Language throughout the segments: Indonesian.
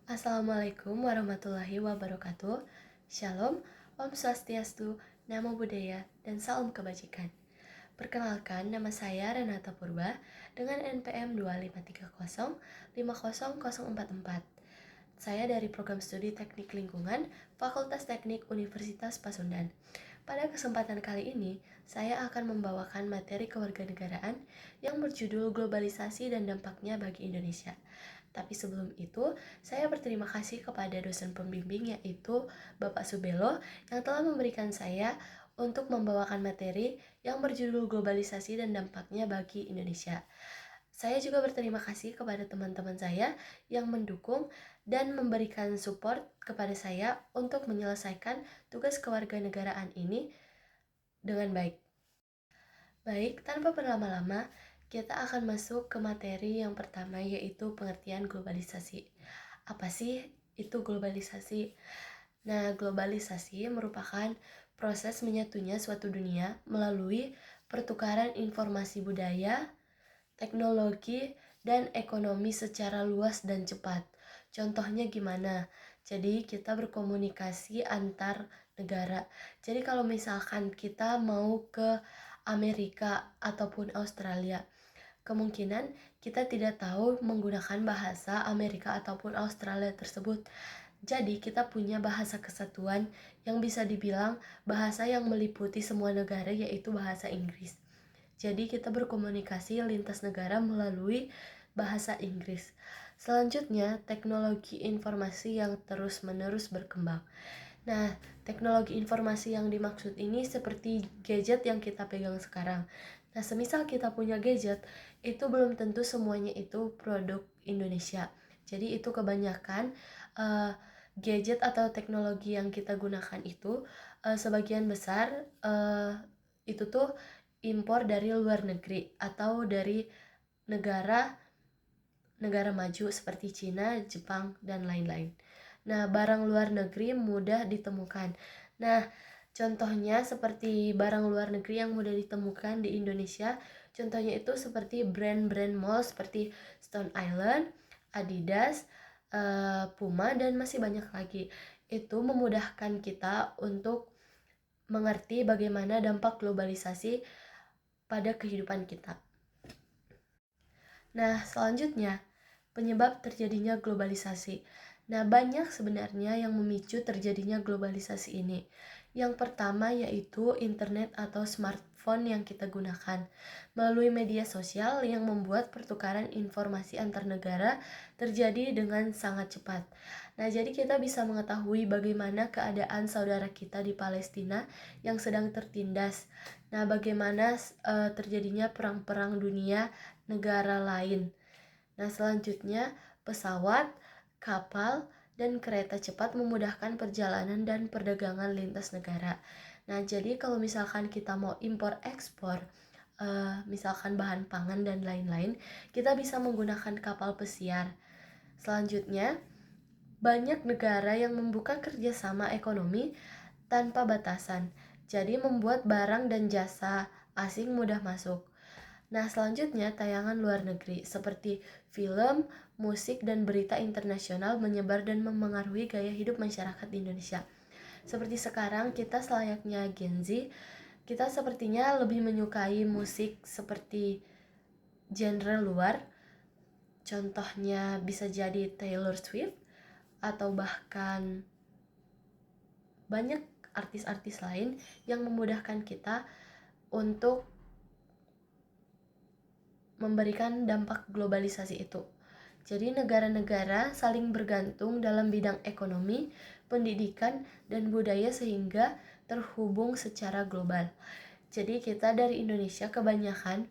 Assalamualaikum warahmatullahi wabarakatuh. Shalom, Om Swastiastu, Namo Buddhaya, dan salam kebajikan. Perkenalkan, nama saya Renata Purba dengan NPM 25305044. Saya dari Program Studi Teknik Lingkungan, Fakultas Teknik Universitas Pasundan. Pada kesempatan kali ini, saya akan membawakan materi kewarganegaraan yang berjudul Globalisasi dan Dampaknya bagi Indonesia. Tapi sebelum itu, saya berterima kasih kepada dosen pembimbing yaitu Bapak Subelo yang telah memberikan saya untuk membawakan materi yang berjudul Globalisasi dan Dampaknya bagi Indonesia. Saya juga berterima kasih kepada teman-teman saya yang mendukung dan memberikan support kepada saya untuk menyelesaikan tugas kewarganegaraan ini dengan baik. Baik, tanpa berlama-lama, kita akan masuk ke materi yang pertama yaitu pengertian globalisasi. Apa sih itu globalisasi? Nah, globalisasi merupakan proses menyatunya suatu dunia melalui pertukaran informasi budaya, teknologi, dan ekonomi secara luas dan cepat. Contohnya gimana? Jadi kita berkomunikasi antar negara. Jadi kalau misalkan kita mau ke Amerika ataupun Australia, kemungkinan kita tidak tahu menggunakan bahasa Amerika ataupun Australia tersebut. Jadi kita punya bahasa kesatuan yang bisa dibilang bahasa yang meliputi semua negara yaitu bahasa Inggris. Jadi kita berkomunikasi lintas negara melalui bahasa Inggris. Selanjutnya, teknologi informasi yang terus-menerus berkembang. Nah, teknologi informasi yang dimaksud ini seperti gadget yang kita pegang sekarang. Nah, semisal kita punya gadget, itu belum tentu semuanya itu produk Indonesia. Jadi itu kebanyakan gadget atau teknologi yang kita gunakan itu sebagian besar itu tuh impor dari luar negeri atau dari negara maju seperti Cina, Jepang, dan lain-lain. Nah, barang luar negeri mudah ditemukan. Nah, contohnya seperti barang luar negeri yang mudah ditemukan di Indonesia, contohnya itu seperti brand-brand mall seperti Stone Island, Adidas, Puma, dan masih banyak lagi. Itu memudahkan kita untuk mengerti bagaimana dampak globalisasi pada kehidupan kita. Nah, selanjutnya, penyebab terjadinya globalisasi. Nah, banyak sebenarnya yang memicu terjadinya globalisasi ini. Yang pertama yaitu internet atau smartphone yang kita gunakan melalui media sosial yang membuat pertukaran informasi antar negara terjadi dengan sangat cepat. Nah, jadi kita bisa mengetahui bagaimana keadaan saudara kita di Palestina yang sedang tertindas. Nah, bagaimana terjadinya perang-perang dunia negara lain. Nah, selanjutnya pesawat, kapal, dan kereta cepat memudahkan perjalanan dan perdagangan lintas negara. Nah, jadi kalau misalkan kita mau impor ekspor, misalkan bahan pangan dan lain-lain, kita bisa menggunakan kapal pesiar. Selanjutnya, banyak negara yang membuka kerjasama ekonomi tanpa batasan, jadi membuat barang dan jasa asing mudah masuk. Nah, selanjutnya tayangan luar negeri seperti film, musik, dan berita internasional menyebar dan memengaruhi gaya hidup masyarakat di Indonesia. Seperti sekarang kita selayaknya Gen Z, kita sepertinya lebih menyukai musik seperti genre luar. Contohnya bisa jadi Taylor Swift atau bahkan banyak artis-artis lain yang memudahkan kita untuk memberikan dampak globalisasi itu. Jadi negara-negara saling bergantung dalam bidang ekonomi, pendidikan, dan budaya sehingga terhubung secara global. Jadi kita dari Indonesia kebanyakan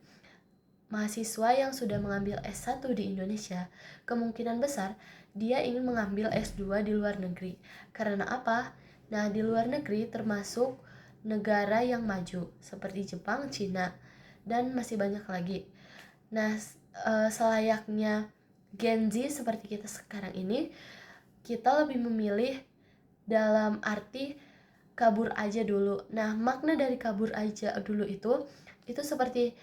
mahasiswa yang sudah mengambil S1 di Indonesia, kemungkinan besar dia ingin mengambil S2 di luar negeri. Karena apa? Nah, di luar negeri termasuk negara yang maju seperti Jepang, Cina, dan masih banyak lagi. Nah, selayaknya Gen Z seperti kita sekarang ini, kita lebih memilih dalam arti kabur aja dulu. Nah, makna dari kabur aja dulu itu seperti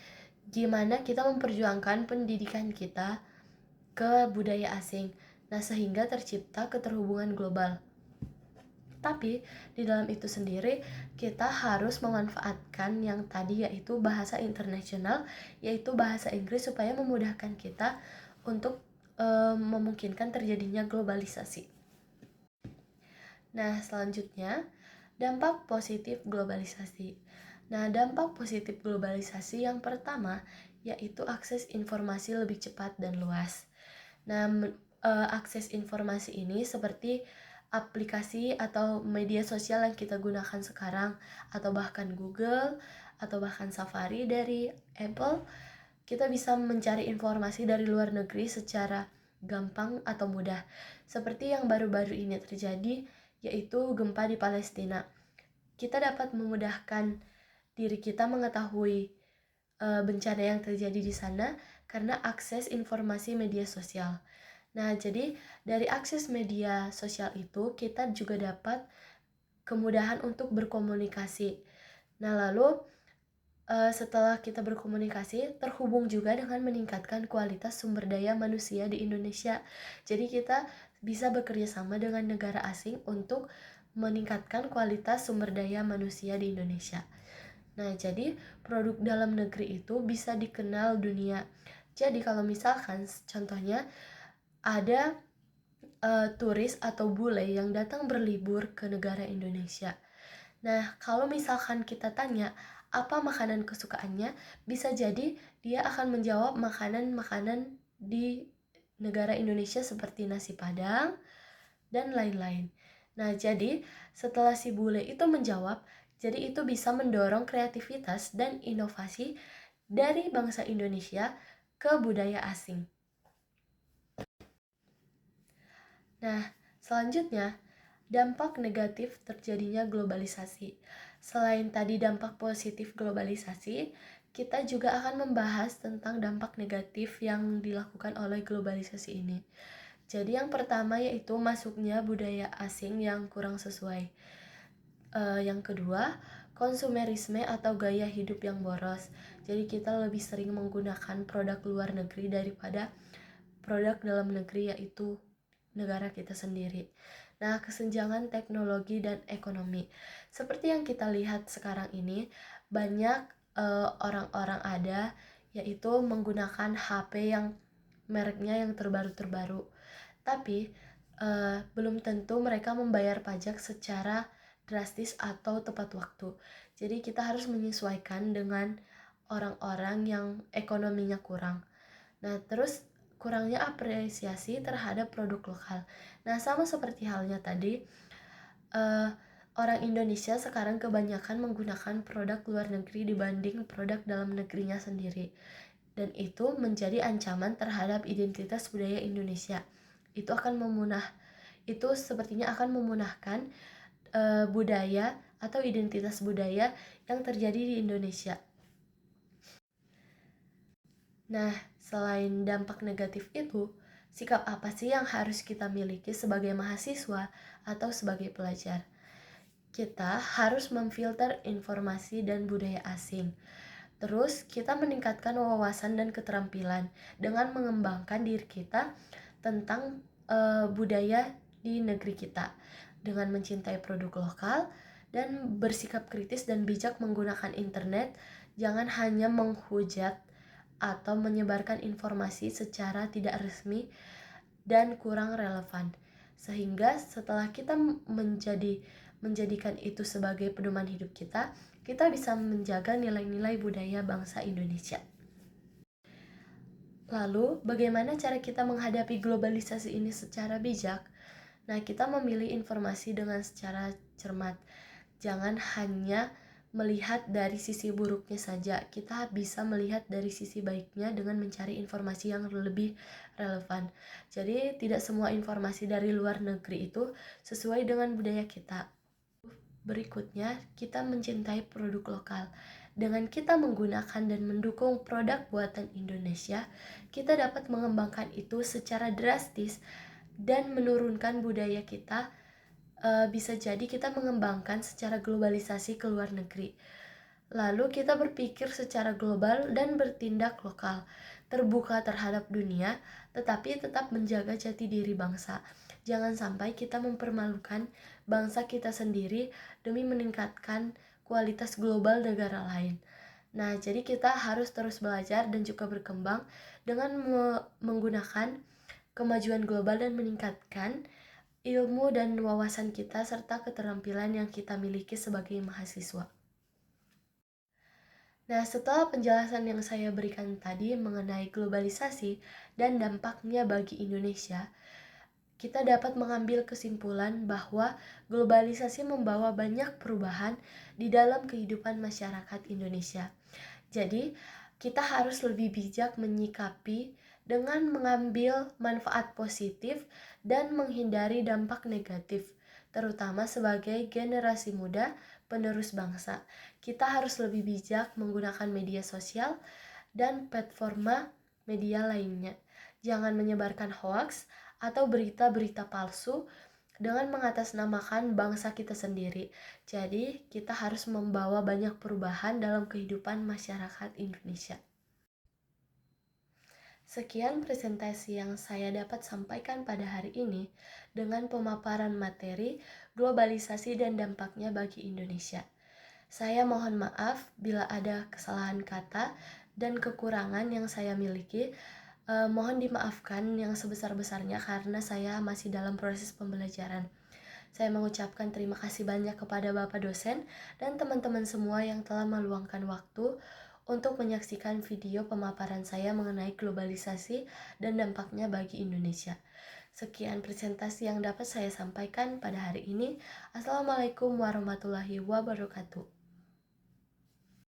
gimana kita memperjuangkan pendidikan kita ke budaya asing. Nah, sehingga tercipta keterhubungan global. Tapi di dalam itu sendiri kita harus memanfaatkan yang tadi, yaitu bahasa internasional, yaitu bahasa Inggris, supaya memudahkan kita untuk memungkinkan terjadinya globalisasi. Nah, selanjutnya dampak positif globalisasi. Nah, dampak positif globalisasi yang pertama yaitu akses informasi lebih cepat dan luas. Nah, akses informasi ini seperti aplikasi atau media sosial yang kita gunakan sekarang, atau bahkan Google, atau bahkan Safari dari Apple, kita bisa mencari informasi dari luar negeri secara gampang atau mudah. Seperti yang baru-baru ini terjadi, yaitu gempa di Palestina. Kita dapat memudahkan diri kita mengetahui bencana yang terjadi di sana karena akses informasi media sosial. Nah, jadi dari akses media sosial itu kita juga dapat kemudahan untuk berkomunikasi. Nah, lalu setelah kita berkomunikasi, terhubung juga dengan meningkatkan kualitas sumber daya manusia di Indonesia. Jadi kita bisa bekerja sama dengan negara asing untuk meningkatkan kualitas sumber daya manusia di Indonesia. Nah, jadi produk dalam negeri itu bisa dikenal dunia. Jadi kalau misalkan contohnya ada turis atau bule yang datang berlibur ke negara Indonesia. Nah, kalau misalkan kita tanya apa makanan kesukaannya, bisa jadi dia akan menjawab makanan-makanan di negara Indonesia seperti nasi Padang dan lain-lain. Nah, jadi setelah si bule itu menjawab, jadi itu bisa mendorong kreativitas dan inovasi dari bangsa Indonesia ke budaya asing. Nah, selanjutnya, dampak negatif terjadinya globalisasi. Selain tadi dampak positif globalisasi, kita juga akan membahas tentang dampak negatif yang dilakukan oleh globalisasi ini. Jadi yang pertama yaitu masuknya budaya asing yang kurang sesuai. Yang kedua, konsumerisme atau gaya hidup yang boros. Jadi kita lebih sering menggunakan produk luar negeri daripada produk dalam negeri, yaitu negara kita sendiri. Nah, kesenjangan teknologi dan ekonomi. Seperti yang kita lihat sekarang ini, banyak orang-orang ada yaitu menggunakan HP yang mereknya yang terbaru-terbaru. Tapi belum tentu mereka membayar pajak secara drastis atau tepat waktu. Jadi kita harus menyesuaikan dengan orang-orang yang ekonominya kurang. Nah, terus kurangnya apresiasi terhadap produk lokal. Nah, sama seperti halnya tadi, orang Indonesia sekarang kebanyakan menggunakan produk luar negeri dibanding produk dalam negerinya sendiri. Dan itu menjadi ancaman terhadap identitas budaya Indonesia. Itu sepertinya akan memunahkan budaya atau identitas budaya yang terjadi di Indonesia. Nah, selain dampak negatif itu, sikap apa sih yang harus kita miliki sebagai mahasiswa atau sebagai pelajar? Kita harus memfilter informasi dan budaya asing. Terus, kita meningkatkan wawasan dan keterampilan dengan mengembangkan diri kita tentang budaya di negeri kita dengan mencintai produk lokal dan bersikap kritis dan bijak menggunakan internet. Jangan hanya menghujat atau menyebarkan informasi secara tidak resmi dan kurang relevan. Sehingga setelah kita menjadikan itu sebagai pedoman hidup kita, kita bisa menjaga nilai-nilai budaya bangsa Indonesia. Lalu, bagaimana cara kita menghadapi globalisasi ini secara bijak? Nah, kita memilih informasi dengan secara cermat. Jangan hanya melihat dari sisi buruknya saja. Kita bisa melihat dari sisi baiknya dengan mencari informasi yang lebih relevan. Jadi, tidak semua informasi dari luar negeri itu sesuai dengan budaya kita. Berikutnya, kita mencintai produk lokal. Dengan kita menggunakan dan mendukung produk buatan Indonesia, kita dapat mengembangkan itu secara drastis dan menurunkan budaya kita. Bisa jadi kita mengembangkan secara globalisasi ke luar negeri. Lalu kita berpikir secara global dan bertindak lokal. terbuka terhadap dunia, tetapi tetap menjaga jati diri bangsa. Jangan sampai kita mempermalukan bangsa kita sendiri demi meningkatkan kualitas global negara lain. Nah, jadi kita harus terus belajar dan juga berkembang dengan menggunakan kemajuan global dan meningkatkan ilmu dan wawasan kita serta keterampilan yang kita miliki sebagai mahasiswa. Nah, setelah penjelasan yang saya berikan tadi mengenai globalisasi dan dampaknya bagi Indonesia, kita dapat mengambil kesimpulan bahwa globalisasi membawa banyak perubahan di dalam kehidupan masyarakat Indonesia. Jadi, kita harus lebih bijak menyikapi dengan mengambil manfaat positif dan menghindari dampak negatif, terutama sebagai generasi muda penerus bangsa. Kita harus lebih bijak menggunakan media sosial dan platforma media lainnya. Jangan menyebarkan hoaks atau berita-berita palsu dengan mengatasnamakan bangsa kita sendiri. Jadi, kita harus membawa banyak perubahan dalam kehidupan masyarakat Indonesia. Sekian presentasi yang saya dapat sampaikan pada hari ini dengan pemaparan materi globalisasi dan dampaknya bagi Indonesia. Saya mohon maaf bila ada kesalahan kata dan kekurangan yang saya miliki. Mohon dimaafkan yang sebesar-besarnya karena saya masih dalam proses pembelajaran. Saya mengucapkan terima kasih banyak kepada Bapak dosen dan teman-teman semua yang telah meluangkan waktu untuk menyaksikan video pemaparan saya mengenai globalisasi dan dampaknya bagi Indonesia. Sekian presentasi yang dapat saya sampaikan pada hari ini. Assalamualaikum warahmatullahi wabarakatuh.